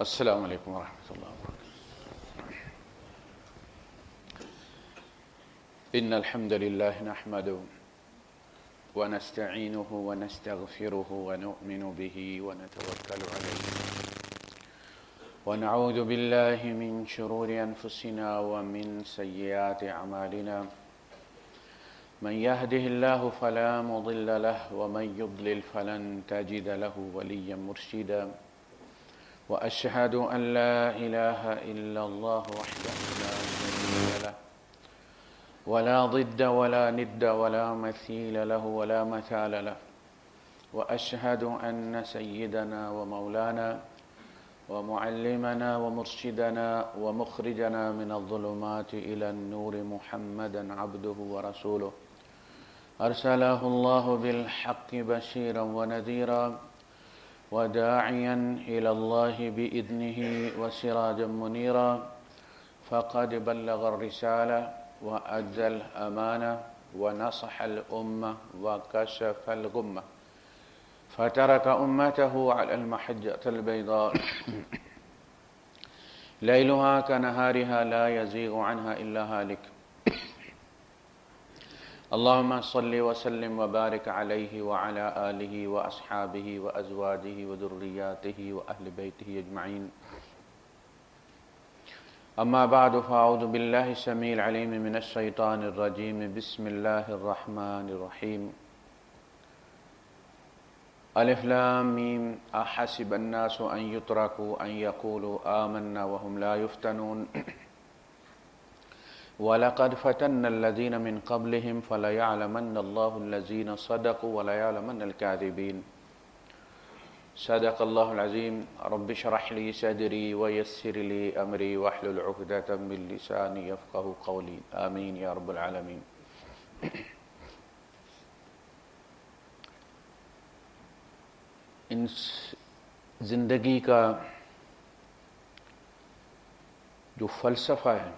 السلام علیکم ورحمۃ اللہ وبرکاتہ۔ ان الحمد لله نحمده ونستعينه ونستغفره ونؤمن به ونتوكل عليه ونعوذ بالله من شرور انفسنا ومن سيئات اعمالنا من يهده الله فلا مضل له ومن يضلل فلن تجد له وليا مرشدا وأشهد أن لا إله إلا الله وحده لا شريك له ولا ضد ولا ند ولا مثيل له ولا مثال له وأشهد أن سيدنا ومولانا ومعلمنا ومرشدنا ومخرجنا من الظلمات إلى النور محمدا عبده ورسوله أرسله الله بالحق بشيرا ونذيرا وداعيا إلى الله بإذنه وسراجا منيرا فقد بلغ الرسالة وأدى الأمانة ونصح الأمة وكشف الغمة فترك أمته على المحجة البيضاء ليلها كنهارها لا يزيغ عنها إلا هالك اللهم صل وسلم وبارك عليه وعلى آله وأصحابه وأزواجه وذرياته وأهل بيته أجمعين أما بعد فأعوذ بالله السميع العليم من الشيطان الرجيم بسم الله الرحمن الرحيم ألف لام ميم أحسب الناس أن يتركوا أن يقولوا آمنا وهم لا يفتنون وَلَقَدْ فَتَنَّ الَّذِينَ مِنْ قَبْلِهِمْ فَلَيَعْلَمَنَّ اللَّهُ الَّذِينَ صَدَقُوا وَلَيَعْلَمَنَّ الْكَاذِبِينَ صدق الله العظيم رب اشرح لي صدري ويسر لي أمري واحلل عقدة من لساني يفقهوا قولي آمين يا رب العالمين۔ ان زندگی کا جو فلسفہ ہے،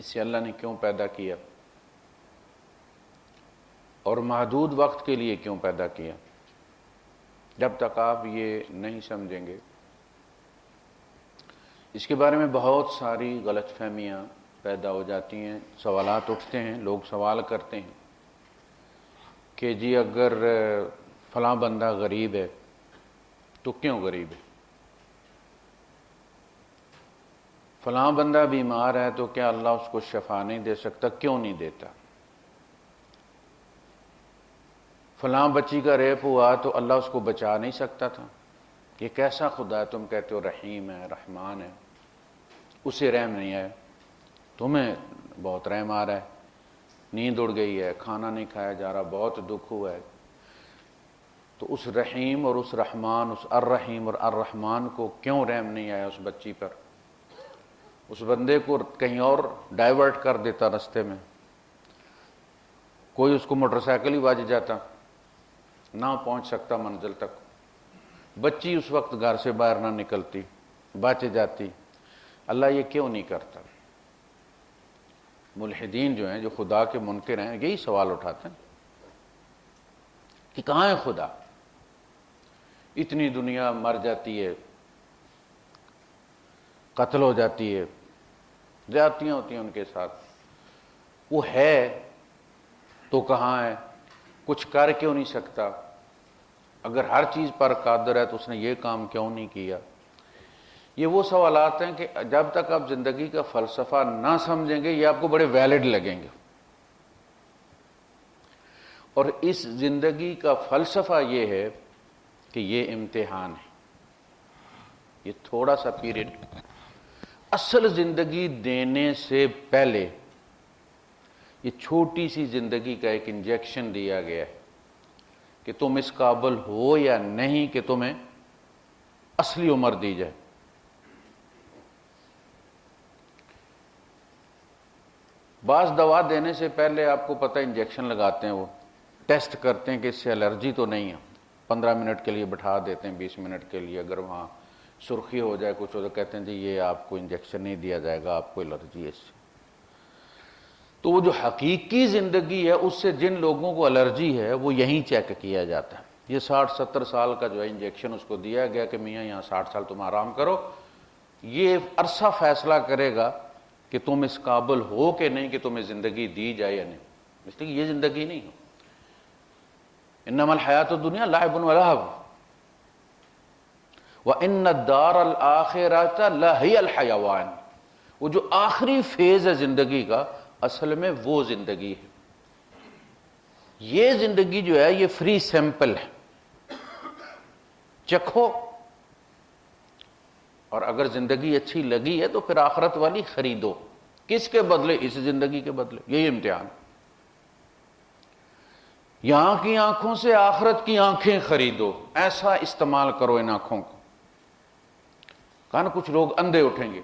اسے اللہ نے کیوں پیدا کیا اور محدود وقت کے لیے کیوں پیدا کیا، جب تک آپ یہ نہیں سمجھیں گے اس کے بارے میں بہت ساری غلط فہمیاں پیدا ہو جاتی ہیں، سوالات اٹھتے ہیں، لوگ سوال کرتے ہیں کہ جی اگر فلاں بندہ غریب ہے تو کیوں غریب ہے، فلاں بندہ بیمار ہے تو کیا اللہ اس کو شفا نہیں دے سکتا، کیوں نہیں دیتا، فلاں بچی کا ریپ ہوا تو اللہ اس کو بچا نہیں سکتا تھا، یہ کیسا خدا ہے، تم کہتے ہو رحیم ہے رحمان ہے، اسے رحم نہیں ہے، تمہیں بہت رحم آ رہا ہے، نیند اڑ گئی ہے، کھانا نہیں کھایا جا رہا، بہت دکھ ہوا ہے، تو اس رحیم اور اس رحمان، اس الرحیم اور الرحمان کو کیوں رحم نہیں آیا اس بچی پر، اس بندے کو کہیں اور ڈائیورٹ کر دیتا رستے میں، کوئی اس کو موٹر سائیکل ہی واج جاتا، نہ پہنچ سکتا منزل تک، بچی اس وقت گھر سے باہر نہ نکلتی، بچ جاتی، اللہ یہ کیوں نہیں کرتا؟ ملحدین جو ہیں، جو خدا کے منکر ہیں، یہی سوال اٹھاتے ہیں کہ کہاں ہے خدا، اتنی دنیا مر جاتی ہے، قتل ہو جاتی ہے، زیادتیاں ہوتی ہیں ان کے ساتھ، وہ ہے تو کہاں ہے، کچھ کر کیوں نہیں سکتا، اگر ہر چیز پر قادر ہے تو اس نے یہ کام کیوں نہیں کیا؟ یہ وہ سوالات ہیں کہ جب تک آپ زندگی کا فلسفہ نہ سمجھیں گے یہ آپ کو بڑے ویلڈ لگیں گے، اور اس زندگی کا فلسفہ یہ ہے کہ یہ امتحان ہے، یہ تھوڑا سا پیریڈ اصل زندگی دینے سے پہلے یہ چھوٹی سی زندگی کا ایک انجیکشن دیا گیا ہے کہ تم اس قابل ہو یا نہیں کہ تمہیں اصلی عمر دی جائے۔ بعض دوا دینے سے پہلے آپ کو پتہ انجیکشن لگاتے ہیں، وہ ٹیسٹ کرتے ہیں کہ اس سے الرجی تو نہیں ہے، 15 منٹ کے لیے بٹھا دیتے ہیں، 20 منٹ کے لیے، اگر وہاں سرخی ہو جائے کچھ ہو تو کہتے ہیں جی یہ آپ کو انجیکشن نہیں دیا جائے گا، آپ کو الرجی ہے اس سے۔ تو وہ جو حقیقی زندگی ہے اس سے جن لوگوں کو الرجی ہے وہ یہیں چیک کیا جاتا ہے۔ یہ 60-70 سال کا جو ہے انجیکشن اس کو دیا گیا کہ میاں یہاں 60 سال تم آرام کرو، یہ عرصہ فیصلہ کرے گا کہ تم اس قابل ہو کہ نہیں کہ تمہیں زندگی دی جائے یا نہیں، اس لیے کہ یہ زندگی نہیں ہو۔ انما الحیات الدنیا لعب ولہو وان الدار الاخرۃ لہی الحیوان، وہ جو آخری فیز ہے زندگی کا اصل میں وہ زندگی ہے۔ یہ زندگی جو ہے یہ فری سیمپل ہے، چکھو، اور اگر زندگی اچھی لگی ہے تو پھر آخرت والی خریدو۔ کس کے بدلے؟ اس زندگی کے بدلے۔ یہی امتحان، یہاں کی آنکھوں سے آخرت کی آنکھیں خریدو، ایسا استعمال کرو ان آنکھوں کو۔ کہا نا کچھ لوگ اندھے اٹھیں گے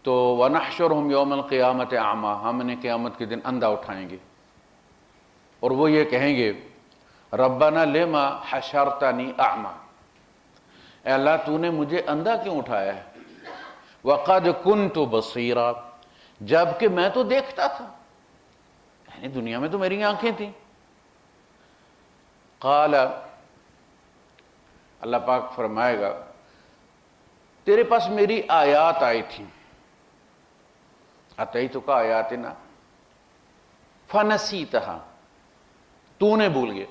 تو وَنَحْشُرُهُمْ يَوْمَ الْقِيَامَةِ أَعْمَىٰ، ہم انہیں قیامت کے دن اندھا اٹھائیں گے، اور وہ یہ کہیں گے رَبَّنَا لِمَا حَشَرْتَنِي أَعْمَىٰ، اے اللہ تو نے مجھے اندھا کیوں اٹھایا ہے؟ وَقَدْ كُنْتُ بَصِيرًا، جبکہ میں تو دیکھتا تھا، یعنی دنیا میں تو میری آنکھیں تھیں۔ قال، اللہ پاک فرمائے گا تیرے پاس میری آیات آئی تھی، اتیتک آیاتنا فنسیتہا، تو نے بھول گیا،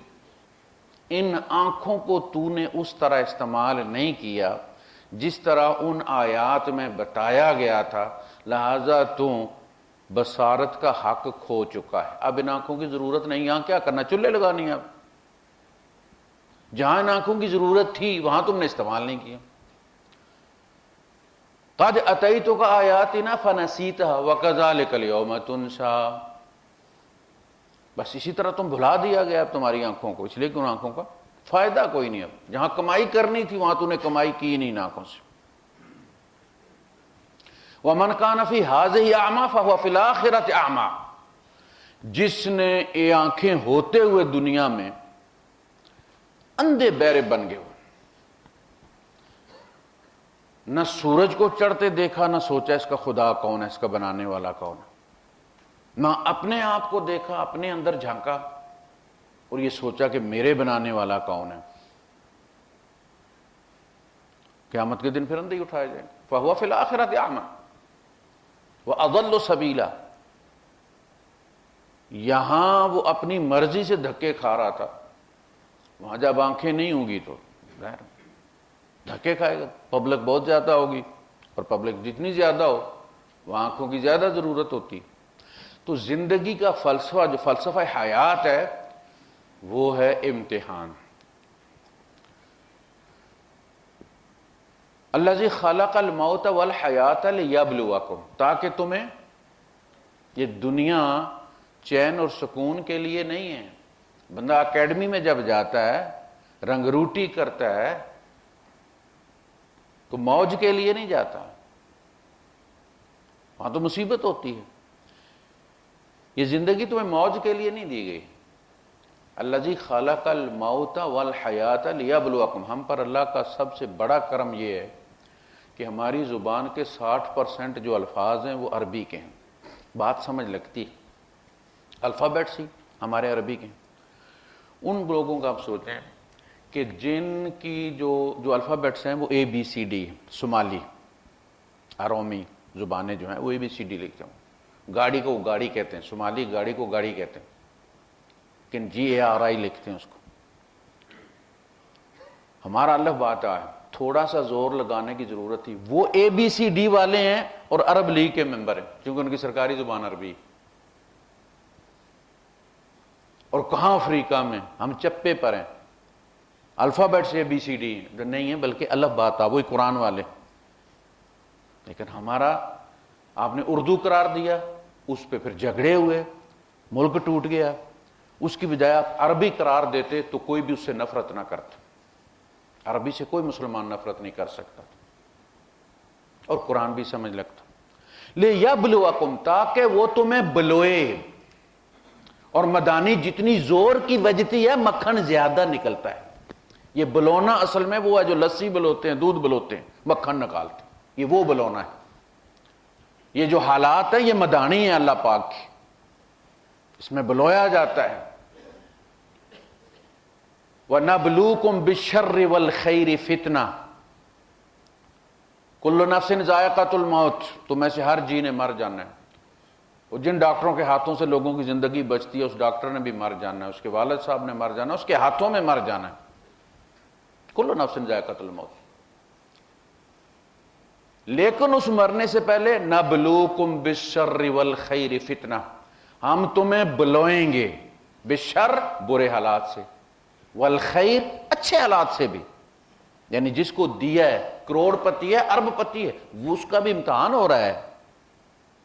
ان آنکھوں کو تو نے اس طرح استعمال نہیں کیا جس طرح ان آیات میں بتایا گیا تھا، لہذا تو بصارت کا حق کھو چکا ہے۔ اب ان آنکھوں کی ضرورت نہیں، یہاں کیا کرنا، چولہے لگانی ہے۔ اب جہاں ان آنکھوں کی ضرورت تھی وہاں تم نے استعمال نہیں کیا۔ قد اتیتک آیاتنا فنسیتہا وکذالک اليوم تنسا، بس اسی طرح تم بھلا دیا گیا اب تمہاری آنکھوں کو، اس لیے کہ ان آنکھوں کا فائدہ کوئی نہیں۔ اب جہاں کمائی کرنی تھی وہاں تو نے کمائی کی نہیں ان آنکھوں سے۔ وَمَنْ كَانَ فِي هَٰذِهِ أَعْمَىٰ فَهُوَ فِي الْآخِرَةِ أَعْمَىٰ، جس نے یہ آنکھیں ہوتے ہوئے دنیا میں اندھے بہرے بن گئے، نہ سورج کو چڑھتے دیکھا، نہ سوچا اس کا خدا کون ہے، اس کا بنانے والا کون ہے، نہ اپنے آپ کو دیکھا، اپنے اندر جھانکا اور یہ سوچا کہ میرے بنانے والا کون ہے۔ قیامت کے دن پھر اندھے ہی اٹھائے جائیں گے۔ فَهُوَ فِي الْآخِرَةِ أَعْمَىٰ وَأَضَلُّ سَبِيلًا، یہاں وہ اپنی مرضی سے دھکے کھا رہا تھا، وہاں جب آنکھیں نہیں ہوں گی تو ظاہر دھکے کھائے گا، پبلک بہت زیادہ ہوگی، اور پبلک جتنی زیادہ ہو وہاں آنکھوں کی زیادہ ضرورت ہوتی۔ تو زندگی کا فلسفہ جو فلسفہ حیات ہے وہ ہے امتحان۔ الذی خلق الموت والحیات لیبلوکم، تاکہ تمہیں، یہ دنیا چین اور سکون کے لیے نہیں ہے۔ بندہ اکیڈمی میں جب جاتا ہے، رنگ روٹی کرتا ہے تو موج کے لیے نہیں جاتا، وہاں تو مصیبت ہوتی ہے۔ یہ زندگی تمہیں موج کے لیے نہیں دی گئی۔ الذی خلق الموت والحیات لیبلوکم، ہم پر اللہ کا سب سے بڑا کرم یہ ہے کہ ہماری زبان کے 60% جو الفاظ ہیں وہ عربی کے ہیں، بات سمجھ لگتی، الفابیٹس ہی ہمارے عربی کے ہیں۔ ان لوگوں کا آپ سوچیں کہ جن کی جو الفابیٹس ہیں وہ اے بی سی ڈی، صومالی ارومی زبانیں جو ہیں وہ اے بی سی ڈی لکھتے ہیں۔ گاڑی کو گاڑی کہتے ہیں، صومالی گاڑی کو گاڑی کہتے ہیں، لیکن جی اے آر آئی لکھتے ہیں اس کو۔ ہمارا الف بات ہے، تھوڑا سا زور لگانے کی ضرورت تھی۔ وہ اے بی سی ڈی والے ہیں اور عرب لیگ کے ممبر ہیں، کیونکہ ان کی سرکاری زبان عربی۔ اور کہاں افریقہ میں ہم چپے پر ہیں، الفابیٹ سے بی سی ڈی نہیں ہے بلکہ الف بات آ، وہی قرآن والے۔ لیکن ہمارا آپ نے اردو قرار دیا، اس پہ پھر جھگڑے ہوئے، ملک ٹوٹ گیا۔ اس کی بجائے آپ عربی قرار دیتے تو کوئی بھی اس سے نفرت نہ کرتا، عربی سے کوئی مسلمان نفرت نہیں کر سکتا، اور قرآن بھی سمجھ لگتا۔ لیبلوکم، تاکہ وہ تمہیں بلوئے، اور مدانی جتنی زور کی بجتی ہے مکھن زیادہ نکلتا ہے۔ یہ بلونا اصل میں وہ ہے جو لسی بلوتے ہیں، دودھ بلوتے ہیں، مکھن نکالتے ہیں، یہ وہ بلونا ہے۔ یہ جو حالات ہے یہ مدانی ہے اللہ پاک کی، اس میں بلویا جاتا ہے۔ وَنَبْلُوكُمْ بِالشَّرِّ وَالْخَيْرِ فِتْنَةً کل نفس ذائقۃ الموت، تم میں سے ہر جی نے مر جانا ہے. اور جن ڈاکٹروں کے ہاتھوں سے لوگوں کی زندگی بچتی ہے اس ڈاکٹر نے بھی مر جانا ہے، اس کے والد صاحب نے مر جانا ہے، اس کے ہاتھوں میں مر جانا ہے. کل نفس ذائقۃ الموت. لیکن اس مرنے سے پہلے نبلوکم بالشر والخیر فتنہ، ہم تمہیں بلوئیں گے بالشر برے حالات سے، والخیر اچھے حالات سے بھی. یعنی جس کو دیا ہے، کروڑ پتی ہے، ارب پتی ہے، وہ اس کا بھی امتحان ہو رہا ہے،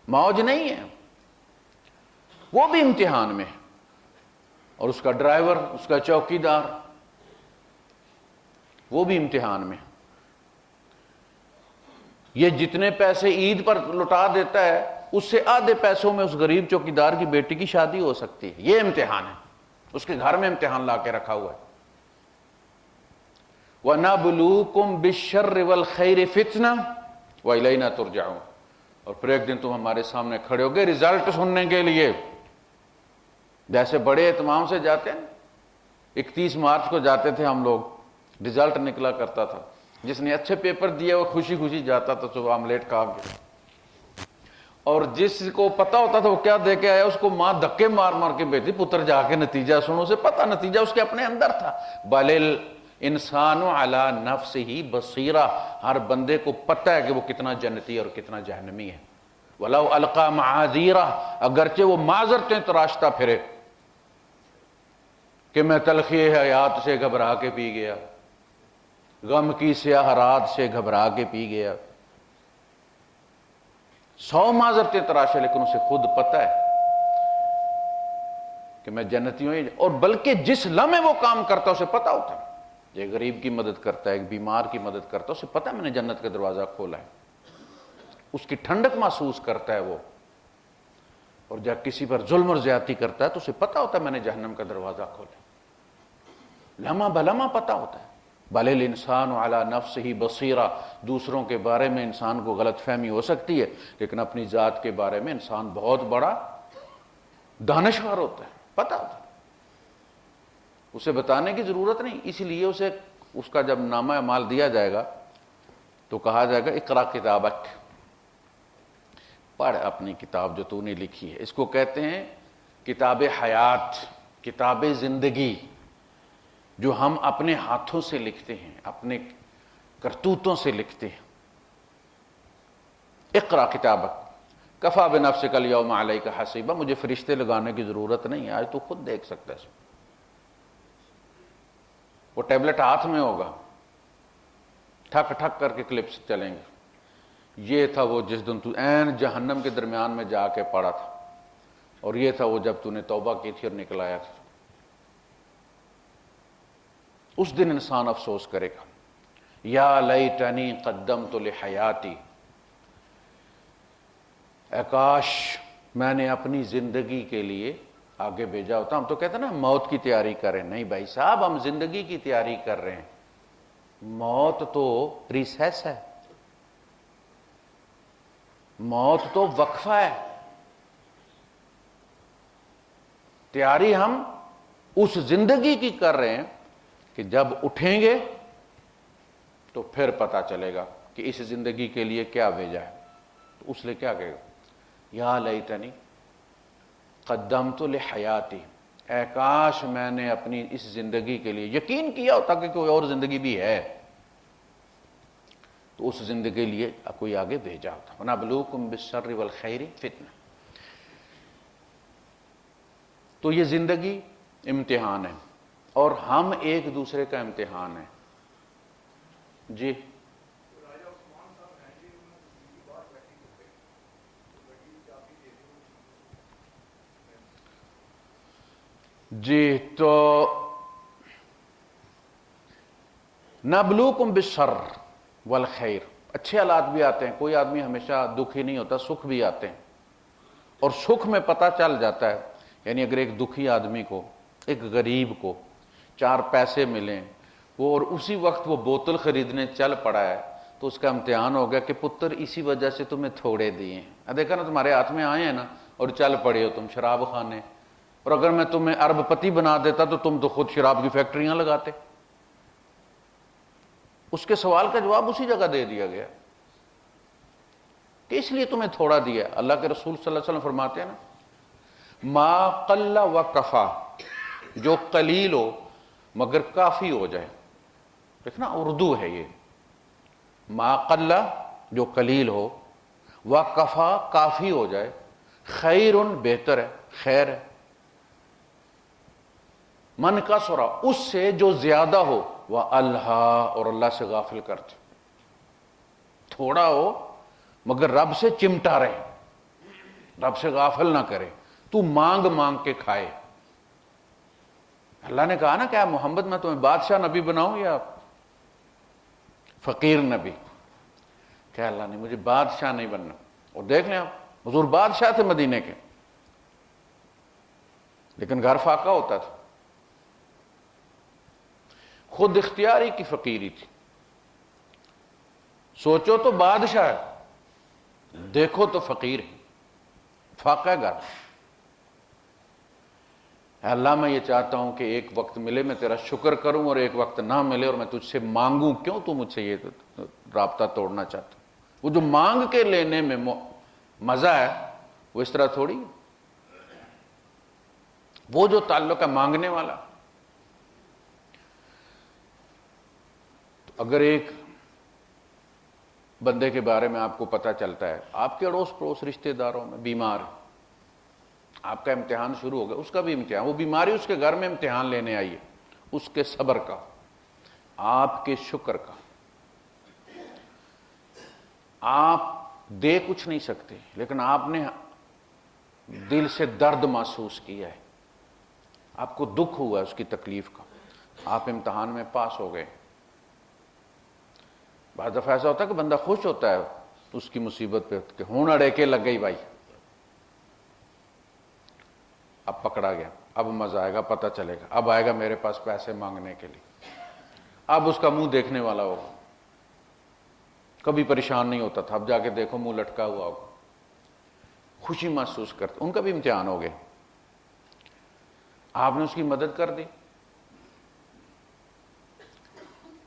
موج نہیں ہے، وہ بھی امتحان میں ہے. اور اس کا ڈرائیور، اس کا چوکی دار، وہ بھی امتحان میں. یہ جتنے پیسے عید پر لٹا دیتا ہے اس سے آدھے پیسوں میں اس غریب چوکی دار کی بیٹی کی شادی ہو سکتی ہے. یہ امتحان ہے، اس کے گھر میں امتحان لا کے رکھا ہوا ہے. وَنَبْلُوكُمْ بِالشَّرِّ وَالْخَيْرِ فِتْنَةً وَإِلَيْنَا تُرْجَعُونَ. اور پھر ایک دن تم ہمارے سامنے کھڑے ہو گئے رزلٹ سننے کے لیے. جیسے بڑے اہتمام سے جاتے ہیں، 31 مارچ کو جاتے تھے ہم لوگ، رزلٹ نکلا کرتا تھا، جس نے اچھے پیپر دیے وہ خوشی خوشی جاتا تھا صبح آملیٹ کھا کے، اور جس کو پتا ہوتا تھا وہ کیا دے کے آیا اس کو ماں دھکے مار مار کے بیٹھی، پتر جا کے نتیجہ سنو. سے پتا نتیجہ اس کے اپنے اندر تھا. بَلِ الْإِنسَانُ عَلَى نَفْسِهِ بَصِيرًا. ہر بندے کو پتہ ہے کہ وہ کتنا جنتی ہے اور کتنا جہنمی ہے. وَلَوْ أَلْقَى مَعَاذِيرًا. اگرچہ وہ معذرتیں تراشتا پھرے کہ میں تلخی حیات سے گھبرا کے پی گیا، غم کی سیاہ رات سے گھبرا کے پی گیا، 100 معذرتیں تراشے، لیکن اسے خود پتہ ہے کہ میں جنتی ہوں. اور بلکہ جس لمحے وہ کام کرتا ہے اسے پتہ ہوتا ہے، ایک غریب کی مدد کرتا ہے، ایک بیمار کی مدد کرتا ہے، اسے پتہ ہے میں نے جنت کا دروازہ کھولا ہے. اس کی ٹھنڈک محسوس کرتا ہے وہ. اور جب کسی پر ظلم اور زیادتی کرتا ہے تو اسے پتہ ہوتا ہے میں نے جہنم کا دروازہ کھولا. لمحہ بلمحہ پتہ ہوتا ہے. بَلِ الْإِنسَانُ عَلَى نَفْسِهِ بَصِيرًا. دوسروں کے بارے میں انسان کو غلط فہمی ہو سکتی ہے، لیکن اپنی ذات کے بارے میں انسان بہت بڑا دانشور ہوتا ہے، پتہ ہوتا ہے. اسے بتانے کی ضرورت نہیں. اس لیے اسے اس کا جب نامہ اعمال دیا جائے گا تو کہا جائے گا اقرا کتابک، پڑھ اپنی کتاب جو تو نے لکھی ہے. اس کو کہتے ہیں کتاب حیات، کتاب زندگی، جو ہم اپنے ہاتھوں سے لکھتے ہیں، اپنے کرتوتوں سے لکھتے ہیں. اقرا کتابک کفا بنفسک الیوم علیک حسیبا. مجھے فرشتے لگانے کی ضرورت نہیں ہے، آج تو خود دیکھ سکتا ہے. وہ ٹیبلٹ ہاتھ میں ہوگا، ٹھک ٹھک کر کے کلپس چلیں گے. یہ تھا وہ جس دن تو عین جہنم کے درمیان میں جا کے پڑا تھا، اور یہ تھا وہ جب تو نے توبہ کی تھی اور نکل آیا تھا. اس دن انسان افسوس کرے گا، یا لیتنی قدمت لحیاتی، اے کاش میں نے اپنی زندگی کے لیے آگے بھیجا ہوتا. ہم تو کہتے ہیں نا موت کی تیاری کریں. نہیں بھائی صاحب، ہم زندگی کی تیاری کر رہے ہیں. موت تو ریسیس ہے، موت تو وقفہ ہے. تیاری ہم اس زندگی کی کر رہے ہیں کہ جب اٹھیں گے تو پھر پتا چلے گا کہ اس زندگی کے لیے کیا بھیجا ہے. تو اس لیے کیا کہے گا، یا لیتنی قدمت لحیاتی، اے کاش میں نے اپنی اس زندگی کے لیے یقین کیا ہوتا کہ کوئی اور زندگی بھی ہے، تو اس زندگی کے لیے کوئی آگے بھیجا ہوتا. وَنَبْلُوكُمْ بِالشَّرِّ وَالْخَيْرِ فِتْنَةً. تو یہ زندگی امتحان ہے، اور ہم ایک دوسرے کا امتحان ہے. جی جی تو نبلوکم بالشر والخیر، اچھے حالات بھی آتے ہیں. کوئی آدمی ہمیشہ دکھی نہیں ہوتا، سکھ بھی آتے ہیں. اور سکھ میں پتہ چل جاتا ہے، یعنی اگر ایک دکھی آدمی کو، ایک غریب کو 4 پیسے ملیں، وہ اور اسی وقت وہ بوتل خریدنے چل پڑا ہے، تو اس کا امتحان ہو گیا کہ پتر اسی وجہ سے تمہیں تھوڑے دیے ہیں. دیکھا نا تمہارے ہاتھ میں آئے ہیں نا، اور چل پڑے ہو تم شراب خانے. اور اگر میں تمہیں ارب پتی بنا دیتا تو تم تو خود شراب کی فیکٹریاں لگاتے۔ اس کے سوال کا جواب اسی جگہ دے دیا گیا کہ اس لیے تمہیں تھوڑا دیا۔ اللہ کے رسول صلی اللہ علیہ وسلم فرماتے ہیں نا، ما قل و کفا، جو قلیل ہو مگر کافی ہو جائے۔ دیکھنا اردو ہے یہ، ما قل جو قلیل ہو، و کفا کافی ہو جائے، خیر بہتر ہے، خیر ہے، من کثر اس سے جو زیادہ ہو، وہ اللہ اور اللہ سے غافل کرتے، تھوڑا ہو مگر رب سے چمٹا رہے، رب سے غافل نہ کرے، تو مانگ مانگ کے کھائے۔ اللہ نے کہا نا کہ محمد میں تمہیں بادشاہ نبی بناؤں یا فقیر نبی؟ کہ اللہ نے مجھے بادشاہ نہیں بننا۔ اور دیکھ لیں آپ، حضور بادشاہ تھے مدینے کے، لیکن گھر فاقہ ہوتا تھا، خود اختیاری کی فقیری تھی۔ سوچو تو بادشاہ ہے، دیکھو تو فقیر ہے، فاقہ گھر۔ اے اللہ میں یہ چاہتا ہوں کہ ایک وقت ملے میں تیرا شکر کروں اور ایک وقت نہ ملے اور میں تجھ سے مانگوں، کیوں تو مجھ سے یہ رابطہ توڑنا چاہتا؟ وہ جو مانگ کے لینے میں مزہ ہے وہ اس طرح تھوڑی، وہ جو تعلق ہے مانگنے والا۔ تو اگر ایک بندے کے بارے میں آپ کو پتہ چلتا ہے، آپ کے اڑوس پڑوس رشتہ داروں میں بیمار، آپ کا امتحان شروع ہو گیا، اس کا بھی امتحان، وہ بیماری اس کے گھر میں امتحان لینے آئی ہے، اس کے صبر کا، آپ کے شکر کا۔ آپ دے کچھ نہیں سکتے، لیکن آپ نے دل سے درد محسوس کیا ہے، آپ کو دکھ ہوا اس کی تکلیف کا، آپ امتحان میں پاس ہو گئے۔ بعض دفعہ ایسا ہوتا ہے کہ بندہ خوش ہوتا ہے اس کی مصیبت پہ کہ ہون اڑے کے لگ گئی بھائی، اب پکڑا گیا، اب مزہ آئے گا، پتہ چلے گا، اب آئے گا میرے پاس پیسے مانگنے کے لیے، اب اس کا منہ دیکھنے والا ہوگا۔ کبھی پریشان نہیں ہوتا تھا، اب جا کے دیکھو منہ لٹکا ہوا ہوگا، خوشی محسوس کرتے۔ ان کا بھی امتحان ہو گیا، آپ نے اس کی مدد کر دی،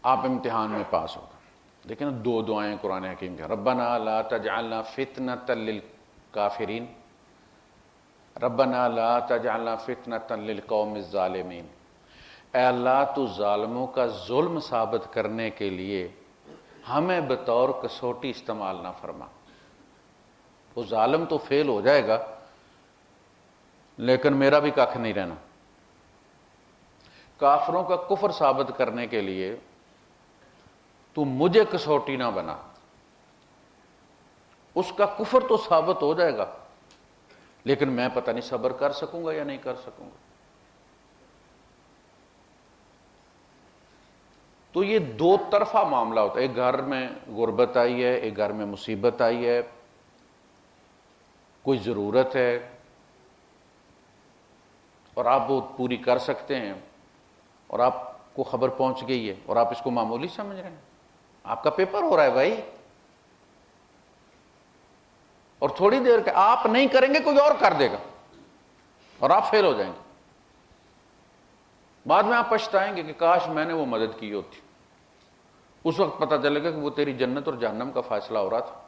آپ امتحان میں پاس ہو گئے۔ لیکن دو دعائیں قرآن حکیم کے، ربنا لا تجعلنا فتنة للکافرین، ربنا لا تجعلنا فتنة للقوم الظالمین۔ اے اللہ تو ظالموں کا ظلم ثابت کرنے کے لیے ہمیں بطور کسوٹی استعمال نہ فرما۔ وہ ظالم تو فیل ہو جائے گا لیکن میرا بھی کھ نہیں رہنا۔ کافروں کا کفر ثابت کرنے کے لیے تو مجھے کسوٹی نہ بنا، اس کا کفر تو ثابت ہو جائے گا لیکن میں پتہ نہیں صبر کر سکوں گا یا نہیں کر سکوں گا۔ تو یہ دو طرفہ معاملہ ہوتا ہے، ایک گھر میں غربت آئی ہے، ایک گھر میں مصیبت آئی ہے، کوئی ضرورت ہے اور آپ وہ پوری کر سکتے ہیں اور آپ کو خبر پہنچ گئی ہے اور آپ اس کو معمولی سمجھ رہے ہیں، آپ کا پیپر ہو رہا ہے بھائی، اور تھوڑی دیر کے آپ نہیں کریں گے کوئی اور کر دے گا اور آپ فیل ہو جائیں گے، بعد میں آپ پچھتائیں گے کہ کاش میں نے وہ مدد کی ہوتی، اس وقت پتہ چلے گا کہ وہ تیری جنت اور جہنم کا فیصلہ ہو رہا تھا۔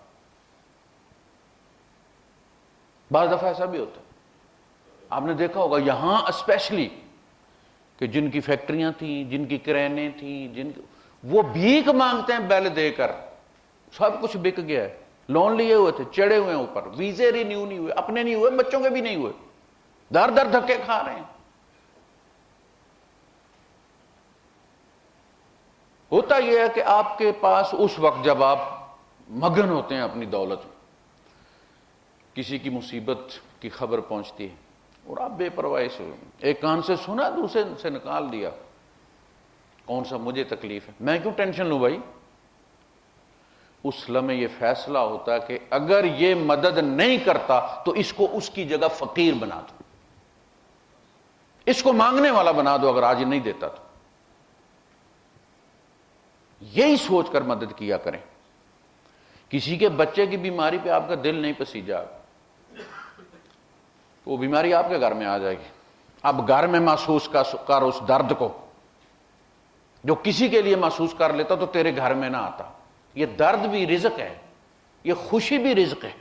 بعض دفعہ ایسا بھی ہوتا ہے، آپ نے دیکھا ہوگا یہاں اسپیشلی کہ جن کی فیکٹریاں تھیں، جن کی کرینیں تھیں، وہ بھیک مانگتے ہیں بیل دے کر، سب کچھ بک گیا ہے، لون لیے ہوئے تھے، چڑھے ہوئے ہیں اوپر، ویزے رینیو نہیں ہوئے، اپنے نہیں ہوئے، بچوں کے بھی نہیں ہوئے، در در دھکے کھا رہے ہیں۔ ہوتا یہ ہے کہ آپ کے پاس اس وقت جب آپ مگن ہوتے ہیں اپنی دولت میں، کسی کی مصیبت کی خبر پہنچتی ہے اور آپ بے پرواہی سے ایک کان سے سنا دوسرے سے نکال دیا، کون سا مجھے تکلیف ہے، میں کیوں ٹینشن لوں بھائی؟ اس لمحے یہ فیصلہ ہوتا ہے کہ اگر یہ مدد نہیں کرتا تو اس کو اس کی جگہ فقیر بنا دو، اس کو مانگنے والا بنا دو اگر آج نہیں دیتا تو۔ یہی سوچ کر مدد کیا کریں۔ کسی کے بچے کی بیماری پہ آپ کا دل نہیں پسیجا تو وہ بیماری آپ کے گھر میں آ جائے گی، اب گھر میں محسوس کر اس درد کو جو کسی کے لیے محسوس کر لیتا تو تیرے گھر میں نہ آتا. یہ درد بھی رزق ہے، یہ خوشی بھی رزق ہے.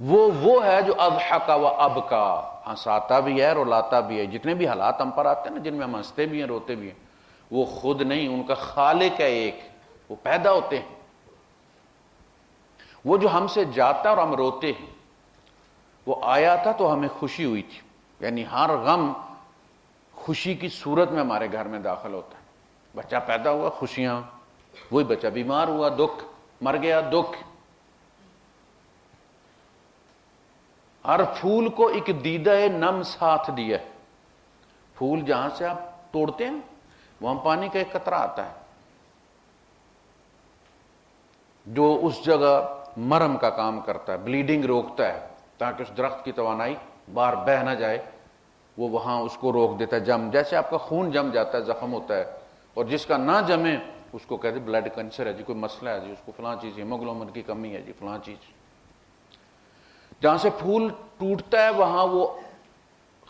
وہ ہے جو اضحک و ابکا، ہنساتا بھی ہے رلاتا بھی ہے. جتنے بھی حالات ہم پر آتے ہیں نا جن میں ہم ہنستے بھی ہیں روتے بھی ہیں، وہ خود نہیں، ان کا خالق ہے ایک، وہ پیدا ہوتے ہیں. وہ جو ہم سے جاتا ہے اور ہم روتے ہیں، وہ آیا تھا تو ہمیں خوشی ہوئی تھی. یعنی ہر غم خوشی کی صورت میں ہمارے گھر میں داخل ہوتا ہے. بچہ پیدا ہوا خوشیاں، وہی بچہ بیمار ہوا دکھ، مر گیا دکھ. ہر پھول کو ایک دیدہ نم ساتھ دیا ہے. پھول جہاں سے آپ توڑتے ہیں وہاں پانی کا ایک قطرہ آتا ہے جو اس جگہ مرہم کا کام کرتا ہے، بلیڈنگ روکتا ہے تاکہ اس درخت کی توانائی باہر بہہ نہ جائے. وہ وہاں اس کو روک دیتا ہے. جیسے آپ کا خون جم جاتا ہے، زخم ہوتا ہے، اور جس کا نہ جمے اس کو کہتے ہیں بلڈ کینسر ہے جی، کوئی مسئلہ ہے جی، اس کو فلاں چیز ہیموگلوبن کی کمی ہے جی، فلاں چیز. جہاں سے پھول ٹوٹتا ہے وہاں وہ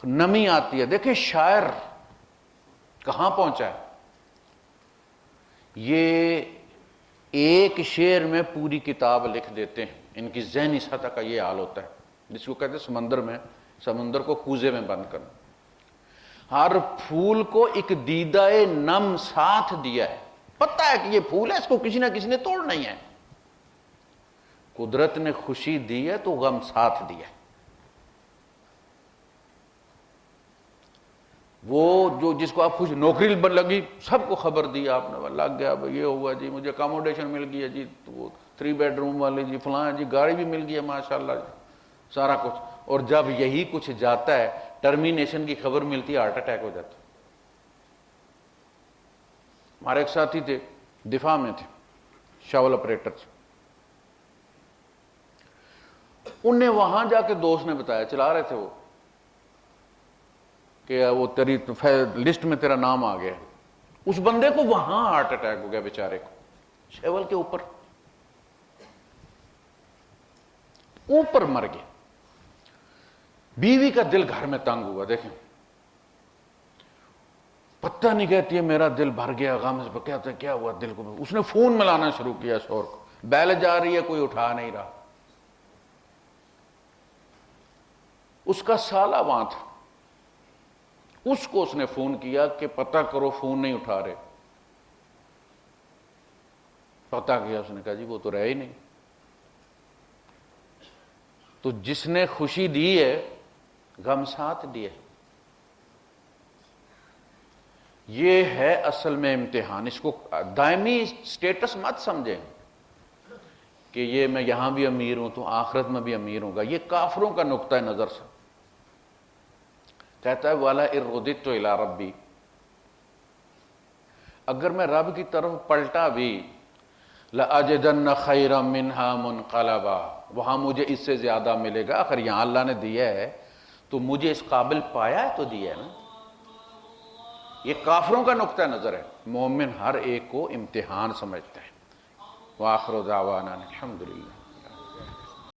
نمی آتی ہے. دیکھیں شاعر کہاں پہنچا ہے. یہ ایک شعر میں پوری کتاب لکھ دیتے ہیں. ان کی ذہنی سطح کا یہ حال ہوتا ہے جس کو کہتے ہیں سمندر کو کوزے میں بند کرنا. ہر پھول کو ایک دیدہ نم ساتھ دیا ہے. پتہ ہے کہ یہ پھول ہے، اس کو کسی نہ کسی نے توڑنا ہی ہے. قدرت نے خوشی دی ہے تو غم ساتھ دیا ہے. وہ جو جس کو آپ خوش نوکری لگی سب کو خبر دی آپ نے، لگ گیا یہ ہوا جی، مجھے اکاموڈیشن مل گئی ہے جی، وہ 3 بیڈ روم والے جی، فلاں جی، گاڑی بھی مل گئی ہے ماشاءاللہ جی، سارا کچھ. اور جب یہی کچھ جاتا ہے، ٹرمینیشن کی خبر ملتی ہے، ہارٹ اٹیک ہو جاتا ہے. ہمارے ایک ساتھی تھے دفاع میں تھے، شاول آپریٹر تھے. انہیں وہاں جا کے دوست نے بتایا، چلا رہے تھے وہ، کہ وہ تیری لسٹ میں تیرا نام آ گیا. اس بندے کو وہاں ہارٹ اٹیک ہو گیا بیچارے کو، شیول کے اوپر مر گیا. بیوی کا دل گھر میں تنگ ہوا. دیکھیں پتہ نہیں، کہتی ہے میرا دل بھر گیا غم سے. کہتا ہے کیا ہوا دل کو؟ اس نے فون ملانا شروع کیا شوہر کو. بیل جا رہی ہے، کوئی اٹھا نہیں رہا. اس کا سالہ وہاں تھا، اس کو اس نے فون کیا کہ پتہ کرو، فون نہیں اٹھا رہے. پتہ کیا، اس نے کہا جی وہ تو رہے ہی نہیں. تو جس نے خوشی دی ہے غم ساتھ دیے. یہ ہے اصل میں امتحان. اس کو دائمی سٹیٹس مت سمجھیں کہ یہ میں یہاں بھی امیر ہوں تو آخرت میں بھی امیر ہوں گا. یہ کافروں کا نقطہ نظر سے کہتا ہے والا ارودت تو الی ربی، اگر میں رب کی طرف پلٹا بھی لَأَجِدَنَّ خَيْرًا مِّنْهَا مُنْقَلَبًا، وہاں مجھے اس سے زیادہ ملے گا. آخر یہاں اللہ نے دیا ہے تو مجھے اس قابل پایا ہے تو دیا ہے نا. یہ کافروں کا نقطہ نظر ہے. مومن ہر ایک کو امتحان سمجھتا ہے. وآخر دعوانا الحمدللہ.